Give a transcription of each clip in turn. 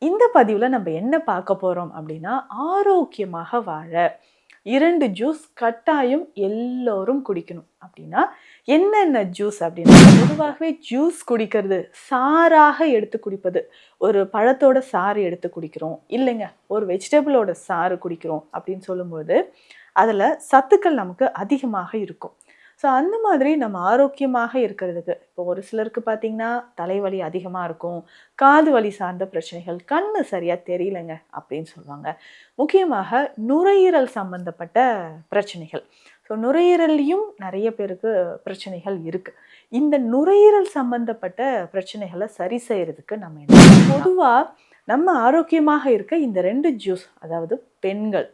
இந்த பதிவுல நம்ம என்ன பார்க்க போறோம் அப்படின்னா, ஆரோக்கியமாக வாழ 2 ஜூஸ் கட்டாயம் எல்லோரும் குடிக்கணும். அப்படின்னா, என்னென்ன ஜூஸ் அப்படின்னா, பொதுவாகவே ஜூஸ் குடிக்கிறது, சாறாக எடுத்து குடிப்பது. ஒரு பழத்தோட சாறு எடுத்து குடிக்கிறோம். இல்லைங்க, ஒரு வெஜிடபிளோட சாறு குடிக்கிறோம் அப்படின்னு சொல்லும்போது, அதில சத்துக்கள் நமக்கு அதிகமாக இருக்கும். ஸோ அந்த மாதிரி நம்ம ஆரோக்கியமாக இருக்கிறதுக்கு, இப்போ ஒரு சிலருக்கு பார்த்தீங்கன்னா, தலைவலி அதிகமா இருக்கும். காது வலி சார்ந்த பிரச்சனைகள், கண்ணு சரியா தெரியலங்க அப்படின்னு சொல்லுவாங்க. முக்கியமாக நுரையீரல் சம்பந்தப்பட்ட பிரச்சனைகள். ஸோ நுரையீரல்லையும் நிறைய பேருக்கு பிரச்சனைகள் இருக்கு. இந்த நுரையீரல் சம்பந்தப்பட்ட பிரச்சனைகளை சரி செய்யறதுக்கு நம்ம என்ன பொதுவா நம்ம ஆரோக்கியமாக இருக்க இந்த 2 ஜூஸ், அதாவது பெண்கள்,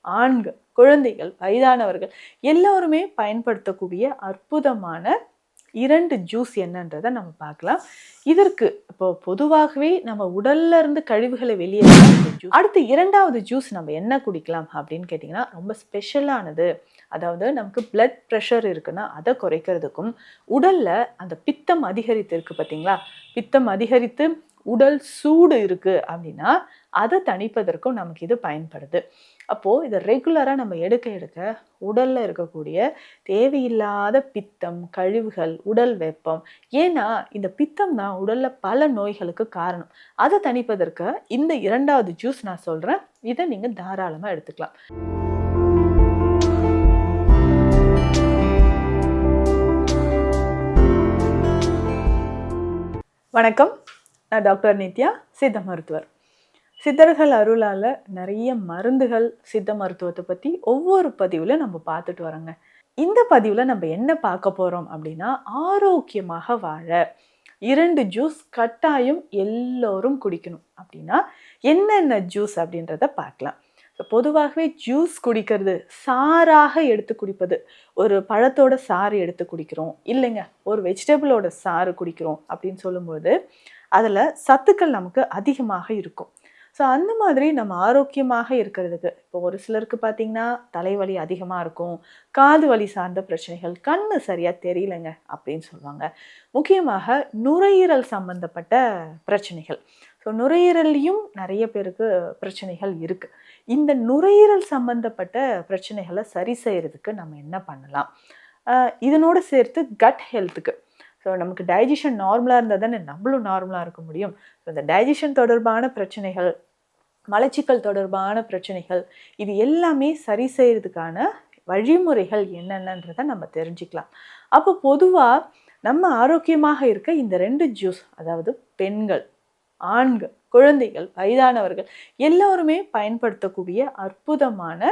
ஆண்கள், குழந்தைகள், வயதானவர்கள் எல்லோருமே பயன்படுத்தக்கூடிய அற்புதமான 2 ஜூஸ் என்னன்றதை நம்ம பார்க்கலாம். இதற்கு இப்போ பொதுவாகவே நம்ம உடல்ல இருந்து கழிவுகளை வெளியேற்ற அடுத்து 2வது ஜூஸ் நம்ம என்ன குடிக்கலாம் அப்படின்னு கேட்டிங்கன்னா, ரொம்ப ஸ்பெஷலானது. அதாவது நமக்கு பிளட் ப்ரெஷர் இருக்குன்னா அதை குறைக்கிறதுக்கும், உடல்ல அந்த பித்தம் அதிகரித்து இருக்கு பார்த்தீங்களா, பித்தம் அதிகரித்து உடல் சூடு இருக்கு அப்படின்னா அதை தணிப்பதற்கும் நமக்கு இது பயன்படுது. அப்போது இதை ரெகுலராக நம்ம எடுக்க உடலில் இருக்கக்கூடிய தேவையில்லாத பித்தம், கழிவுகள், உடல் வெப்பம், ஏன்னா இந்த பித்தம் தான் உடலில் பல நோய்களுக்கு காரணம். அதை தணிப்பதற்கு இந்த 2வது ஜூஸ் நான் சொல்கிறேன். இதை நீங்கள் தாராளமாக எடுத்துக்கலாம். வணக்கம், நான் டாக்டர் நித்யா, சித்த மருத்துவர். சித்தர்கள் அருளால் நிறைய மருந்துகள், சித்த மருத்துவத்தை பற்றி ஒவ்வொரு பதிவில் நம்ம பார்த்துட்டு வரோங்க. இந்த பதிவில் நம்ம என்ன பார்க்க போகிறோம் அப்படின்னா, ஆரோக்கியமாக வாழ 2 ஜூஸ் கட்டாயம் எல்லோரும் குடிக்கணும். அப்படின்னா என்னென்ன ஜூஸ் அப்படின்றத பார்க்கலாம். பொதுவாகவே ஜூஸ் குடிக்கிறது, சாறாக எடுத்து குடிப்பது. ஒரு பழத்தோட சாறு எடுத்து குடிக்கிறோம், இல்லைங்க ஒரு வெஜிடபிளோட சாறு குடிக்கிறோம் அப்படின்னு சொல்லும்போது, அதில் சத்துக்கள் நமக்கு அதிகமாக இருக்கும். ஸோ அந்த மாதிரி நம்ம ஆரோக்கியமாக இருக்கிறதுக்கு, இப்போ ஒரு சிலருக்கு பார்த்தீங்கன்னா தலைவலி அதிகமாக இருக்கும், காது வலி சார்ந்த பிரச்சனைகள், கண்ணு சரியாக தெரியலங்க அப்படின்னு சொல்லுவாங்க. முக்கியமாக நுரையீரல் சம்பந்தப்பட்ட பிரச்சனைகள். ஸோ நுரையீரல்லையும் நிறைய பேருக்கு பிரச்சனைகள் இருக்குது. இந்த நுரையீரல் சம்பந்தப்பட்ட பிரச்சனைகளை சரி செய்கிறதுக்கு நம்ம என்ன பண்ணலாம்? இதனோடு சேர்த்து கட் ஹெல்த்துக்கு, ஸோ நமக்கு டைஜஷன் நார்மலாக இருந்தால் தானே நம்மளும் நார்மலாக இருக்க முடியும். ஸோ இந்த டைஜஷன் தொடர்பான பிரச்சனைகள், மலச்சிக்கல் தொடர்பான பிரச்சனைகள், இது எல்லாமே சரி செய்கிறதுக்கான வழிமுறைகள் என்னென்னன்றதை நம்ம தெரிஞ்சுக்கலாம். அப்போ பொதுவாக நம்ம ஆரோக்கியமாக இருக்க இந்த 2 ஜூஸ், அதாவது பெண்கள், ஆண்கள், குழந்தைகள், வயதானவர்கள் எல்லோருமே பயன்படுத்தக்கூடிய அற்புதமான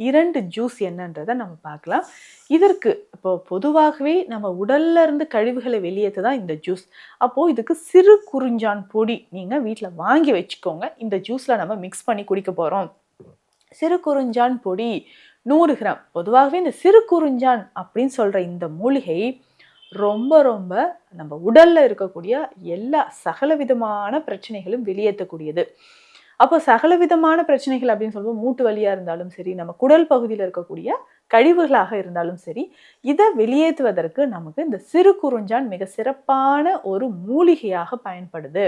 2 ஜூஸ் என்னன்றதை நம்ம பார்க்கலாம். இதற்கு இப்போ பொதுவாகவே நம்ம உடல்ல இருந்து கழிவுகளை வெளியேற்ற தான் இந்த ஜூஸ். அப்போது இதுக்கு சிறு குறிஞ்சான் பொடி நீங்கள் வீட்டில் வாங்கி வச்சுக்கோங்க. இந்த ஜூஸில் நம்ம மிக்ஸ் பண்ணி குடிக்க போகிறோம். சிறு குறிஞ்சான் பொடி 100 கிராம். பொதுவாகவே இந்த சிறு குறிஞ்சான் அப்படின்னு சொல்கிற இந்த மூலிகை ரொம்ப ரொம்ப நம்ம உடலில் இருக்கக்கூடிய எல்லா சகல விதமான பிரச்சனைகளும் வெளியேற்றக்கூடியது. அப்போ சகல விதமான பிரச்சனைகள் அப்படின்னு சொல்லுவோம், மூட்டு வலியாக இருந்தாலும் சரி, நம்ம குடல் பகுதியில் இருக்கக்கூடிய கழிவுகளாக இருந்தாலும் சரி, இதை வெளியேற்றுவதற்கு நமக்கு இந்த சிறு குறிஞ்சான் மிக சிறப்பான ஒரு மூலிகையாக பயன்படுது.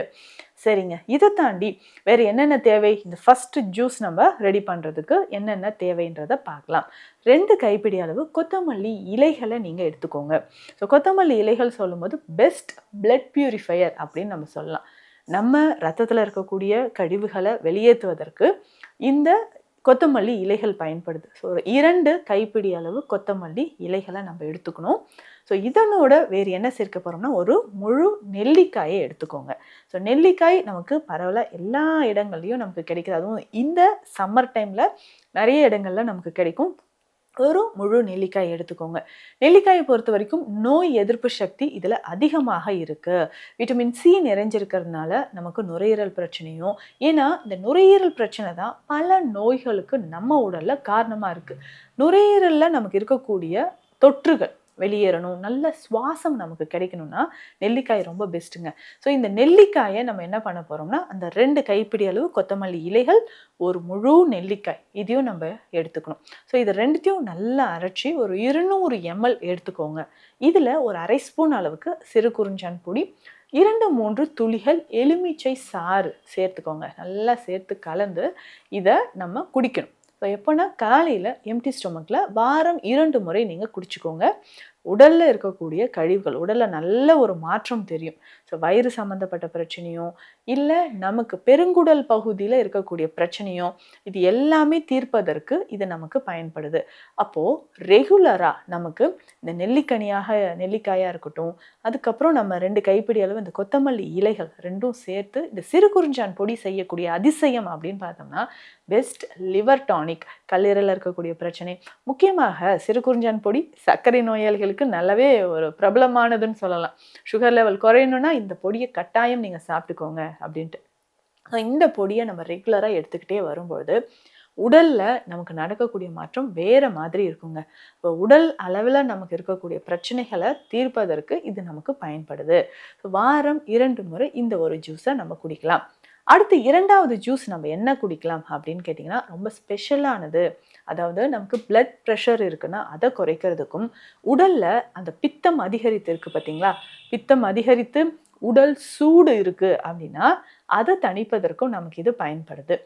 சரிங்க, இதை தாண்டி வேறு என்னென்ன தேவை? இந்த ஃபர்ஸ்ட் ஜூஸ் நம்ம ரெடி பண்ணுறதுக்கு என்னென்ன தேவைன்றதை பார்க்கலாம். 2 கைப்பிடி அளவு கொத்தமல்லி இலைகளை நீங்கள் எடுத்துக்கோங்க. ஸோ கொத்தமல்லி இலைகள் சொல்லும்போது பெஸ்ட் பிளட் பியூரிஃபையர் அப்படின்னு நம்ம சொல்லலாம். நம்ம ரத்தத்தில் இருக்கக்கூடிய கழிவுகளை வெளியேற்றுவதற்கு இந்த கொத்தமல்லி இலைகள் பயன்படுது. ஸோ 2 கைப்பிடி அளவு கொத்தமல்லி இலைகளை நம்ம எடுத்துக்கணும். ஸோ இதனோட வேறு என்ன சேர்க்க போகிறோம்னா, ஒரு முழு நெல்லிக்காயை எடுத்துக்கோங்க. ஸோ நெல்லிக்காய் நமக்கு பரவலாக எல்லா இடங்கள்லையும் நமக்கு கிடைக்குது. அதுவும் இந்த சம்மர் டைமில் நிறைய இடங்கள்ல நமக்கு கிடைக்கும். ஒரு முழு நெல்லிக்காய் எடுத்துக்கோங்க. நெல்லிக்காயை பொறுத்த வரைக்கும் நோய் எதிர்ப்பு சக்தி இதில் அதிகமாக இருக்குது. விட்டமின் சி நிறைஞ்சிருக்கிறதுனால நமக்கு நுரையீரல் பிரச்சனையும், ஏன்னா இந்த நுரையீரல் பிரச்சனை தான் பல நோய்களுக்கு நம்ம உடலில் காரணமாக இருக்குது. நுரையீரலில் நமக்கு இருக்கக்கூடிய தொற்றுகள் வெளியேறணும், நல்ல சுவாசம் நமக்கு கிடைக்கணும்னா நெல்லிக்காய் ரொம்ப பெஸ்ட்டுங்க. ஸோ இந்த நெல்லிக்காயை நம்ம என்ன பண்ண போகிறோம்னா, அந்த 2 கைப்பிடி அளவு கொத்தமல்லி இலைகள், ஒரு முழு நெல்லிக்காய், இதையும் நம்ம எடுத்துக்கணும். ஸோ இது 2த்தையும் நல்லா அரைச்சி ஒரு 200 ml எடுத்துக்கோங்க. இதில் ஒரு 1/2 ஸ்பூன் அளவுக்கு சிறு குறிஞ்சான் பொடி, 2-3 துளிகள் எலுமிச்சை சாறு சேர்த்துக்கோங்க. நல்லா சேர்த்து கலந்து இதை நம்ம குடிக்கணும். ஸோ எப்போனா காலையில் எம்டி ஸ்டொமக்கில் வாரம் 2 முறை நீங்கள் குடிச்சுக்கோங்க. உடலில் இருக்கக்கூடிய கழிவுகள், உடலில் நல்ல ஒரு மாற்றம் தெரியும். ஸோ வயிறு சம்மந்தப்பட்ட பிரச்சனையோ இல்லை நமக்கு பெருங்குடல் பகுதியில் இருக்கக்கூடிய பிரச்சனையோ இது எல்லாமே தீர்ப்பதற்கு இது நமக்கு பயன்படுது. அப்போது ரெகுலராக நமக்கு இந்த நெல்லிக்காயாக இருக்கட்டும், அதுக்கப்புறம் நம்ம 2 கைப்பிடி அளவு இந்த கொத்தமல்லி இலைகள் 2ம் சேர்த்து இந்த சிறு குறிஞ்சான் பொடி செய்யக்கூடிய அதிசயம் அப்படின்னு பார்த்தோம்னா பெஸ்ட் லிவர் டானிக், கல்லீரலில் இருக்கக்கூடிய பிரச்சனை, முக்கியமாக சிறு குறிஞ்சான் பொடி சர்க்கரை நோயாளிகளுக்கு நல்லாவே ஒரு பிரபலமானதுன்னு சொல்லலாம். சுகர் லெவல் குறையணும்னா இந்த பொடியை கட்டாயம் நீங்கள் சாப்பிட்டுக்கோங்க அப்படின்ட்டு. இந்த பொடியை நம்ம ரெகுலராக எடுத்துக்கிட்டே வரும்பொழுது உடலில் நமக்கு நடக்கக்கூடிய மாற்றம் வேறு மாதிரி இருக்குங்க. இப்போ உடல் அளவில் நமக்கு இருக்கக்கூடிய பிரச்சனைகளை தீர்ப்பதற்கு இது நமக்கு பயன்படுது. வாரம் 2 முறை இந்த ஒரு ஜூஸை நம்ம குடிக்கலாம். அடுத்து 2வது ஜூஸ் நம்ம என்ன குடிக்கலாம் அப்படின்னு கேட்டிங்கன்னா ரொம்ப ஸ்பெஷலானது. அதாவது நமக்கு பிளட் ப்ரெஷர் இருக்குன்னா அதை குறைக்கிறதுக்கும், உடலில் அந்த பித்தம் அதிகரித்து இருக்குது பார்த்தீங்களா, பித்தம் அதிகரித்து உடல் சூடு இருக்குது அப்படின்னா அதை தணிப்பதற்கும் நமக்கு இது பயன்படுது.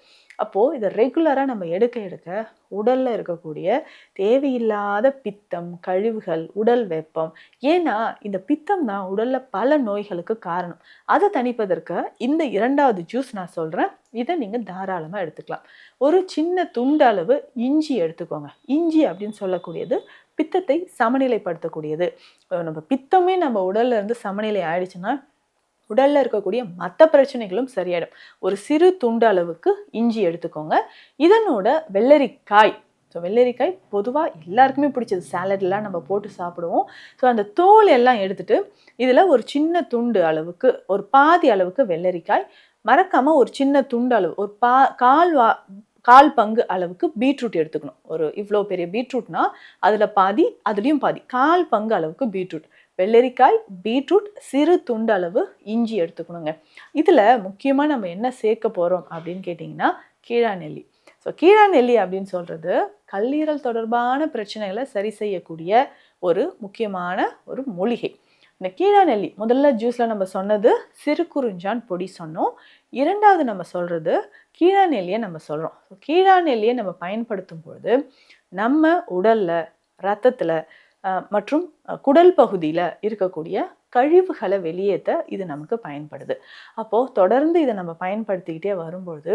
அப்போது இதை ரெகுலராக நம்ம எடுக்க உடலில் இருக்கக்கூடிய தேவையில்லாத பித்தம், கழிவுகள், உடல் வெப்பம், ஏன்னா இந்த பித்தம் தான் உடலில் பல நோய்களுக்கு காரணம். அதை தணிப்பதற்கு இந்த 2வது ஜூஸ் நான் சொல்கிறேன். இதை நீங்கள் தாராளமாக எடுத்துக்கலாம். ஒரு சின்ன துண்டு அளவு இஞ்சி எடுத்துக்கோங்க. இஞ்சி அப்படின்னு சொல்லக்கூடியது பித்தத்தை சமநிலைப்படுத்தக்கூடியது. நம்ம பித்தமே நம்ம உடல்ல இருந்து சமநிலை ஆயிடுச்சுன்னா உடலில் இருக்கக்கூடிய மற்ற பிரச்சனைகளும் சரியாயிடும். ஒரு சிறு துண்டு அளவுக்கு இஞ்சி எடுத்துக்கோங்க. இதனோட வெள்ளரிக்காய், ஸோ வெள்ளரிக்காய் பொதுவாக எல்லாருக்குமே பிடிச்சது, சாலட்லாம் நம்ம போட்டு சாப்பிடுவோம். ஸோ அந்த தோல் எல்லாம் எடுத்துட்டு இதில் ஒரு சின்ன துண்டு அளவுக்கு, ஒரு பாதி அளவுக்கு வெள்ளரிக்காய், மறக்காமல் ஒரு சின்ன துண்டு அளவு, ஒரு கால் பங்கு அளவுக்கு பீட்ரூட் எடுத்துக்கணும். ஒரு இவ்வளோ பெரிய பீட்ரூட்னா அதில் பாதி, அதுலேயும் பாதி, கால் பங்கு அளவுக்கு பீட்ரூட், வெள்ளரிக்காய், பீட்ரூட், சிறு துண்டு அளவு இஞ்சி எடுத்துக்கணுங்க. இதில் முக்கியமாக நம்ம என்ன சேர்க்க போகிறோம் அப்படின்னு கேட்டிங்கன்னா கீழாநெல்லி. ஸோ கீழாநெல்லி அப்படின்னு சொல்கிறது கல்லீரல் தொடர்பான பிரச்சனைகளை சரி செய்யக்கூடிய ஒரு முக்கியமான ஒரு மூலிகை. இந்த கீழாநெல்லி முதல்ல ஜூஸில் நம்ம சொன்னது சிறு குறிஞ்சான் பொடி சொன்னோம். 2வது நம்ம சொல்கிறது கீழாநெல்லியை நம்ம சொல்கிறோம். ஸோ கீழாநெல்லியை நம்ம பயன்படுத்தும் பொழுது நம்ம உடலில், ரத்தத்தில் மற்றும் குடல் பகுதியில் இருக்கக்கூடிய கழிவுகளை வெளியேற்ற இது நமக்கு பயன்படுது. அப்போது தொடர்ந்து இதை நம்ம பயன்படுத்திக்கிட்டே வரும்பொழுது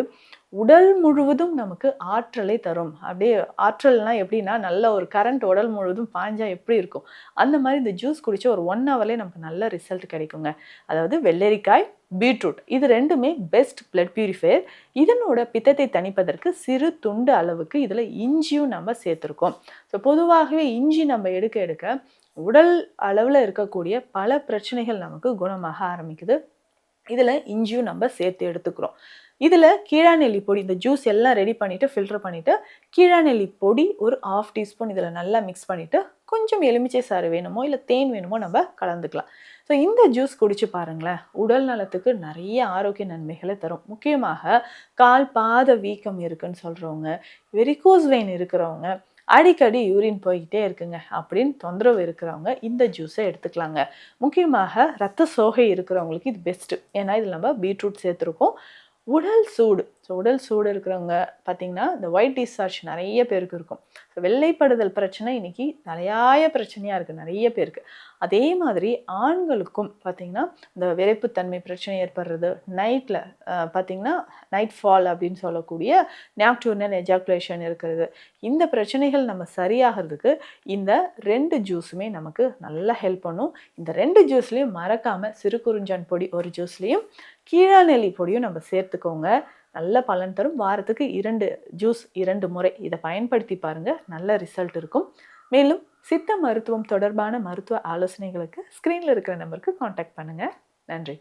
உடல் முழுவதும் நமக்கு ஆற்றலை தரும். அப்படியே ஆற்றல்னால் எப்படின்னா நல்ல ஒரு கரண்ட் உடல் முழுவதும் பாஞ்சா எப்படி இருக்கும் அந்த மாதிரி இந்த ஜூஸ் குடிச்ச ஒரு 1 ஹவர்லேயே நமக்கு நல்ல ரிசல்ட் கிடைக்குங்க. அதாவது வெள்ளரிக்காய், பீட்ரூட் இது 2மே பெஸ்ட் பிளட் பியூரிஃபையர். இதனோட பித்தத்தை தணிப்பதற்கு சிறு துண்டு அளவுக்கு இதில் இஞ்சியும் நம்ம சேர்த்துருக்கோம். ஸோ பொதுவாகவே இஞ்சி நம்ம எடுக்க உடல் அளவில் இருக்கக்கூடிய பல பிரச்சனைகள் நமக்கு குணமாக ஆரம்பிக்குது. இதில் இஞ்சியும் நம்ம சேர்த்து எடுத்துக்கிறோம். இதில் கீழாநெல்லி பொடி, இந்த ஜூஸ் எல்லாம் ரெடி பண்ணிவிட்டு ஃபில்டர் பண்ணிவிட்டு கீழாநெல்லி பொடி ஒரு 1/2 டீஸ்பூன் இதில் நல்லா மிக்ஸ் பண்ணிவிட்டு கொஞ்சம் எலுமிச்சை சாறு வேணுமோ இல்லை தேன் வேணுமோ நம்ம கலந்துக்கலாம். ஸோ இந்த ஜூஸ் குடிச்சு பாருங்களேன், உடல் நலத்துக்கு நிறைய ஆரோக்கிய நன்மைகளை தரும். முக்கியமாக கால் பாத வீக்கம் இருக்குன்னு சொல்கிறவங்க, வெரிகோஸ் வெயின் இருக்கிறவங்க, அடிக்கடி யூரின் போய்கிட்டே இருக்குங்க அப்படின்னு தொந்தரவு இருக்கிறவங்க இந்த ஜூஸை எடுத்துக்கலாங்க. முக்கியமாக ரத்த சோகை இருக்கிறவங்களுக்கு இது பெஸ்ட்டு. ஏன்னா இதில் நம்ம பீட்ரூட் சேர்த்துருக்கோம். உடல் சூடு, ஸோ உடல் சூடு இருக்கிறவங்க பார்த்திங்கன்னா இந்த ஒயிட் டிஸ்சார்ஜ் நிறைய பேருக்கு இருக்கும். ஸோ வெள்ளைப்படுதல் பிரச்சனை இன்றைக்கி தலையாய பிரச்சனையாக இருக்குது நிறைய பேருக்கு. அதே மாதிரி ஆண்களுக்கும் பார்த்திங்கன்னா இந்த விரைப்புத்தன்மை பிரச்சனை ஏற்படுறது, நைட்டில் பார்த்திங்கன்னா நைட் ஃபால் அப்படின்னு சொல்லக்கூடிய நாக்டர்னல் எஜாகுலேஷன் இருக்கிறது, இந்த பிரச்சனைகள் நம்ம சரியாகிறதுக்கு இந்த 2 ஜூஸுமே நமக்கு நல்லா ஹெல்ப் பண்ணும். இந்த 2 ஜூஸ்லேயும் மறக்காமல் சிறு குறிஞ்சான் பொடி ஒரு ஜூஸ்லேயும் கீழாநெல்லி பொடியும் நம்ம சேர்த்துக்கோங்க. நல்ல பலன் தரும். வாரத்துக்கு 2 ஜூஸ் 2 முறை இதை பயன்படுத்தி பாருங்கள், நல்ல ரிசல்ட் இருக்கும். மேலும் சித்த மருத்துவம் தொடர்பான மருத்துவ ஆலோசனைகளுக்கு ஸ்க்ரீனில் இருக்கிற நம்பருக்கு காண்டாக்ட் பண்ணுங்கள். நன்றி.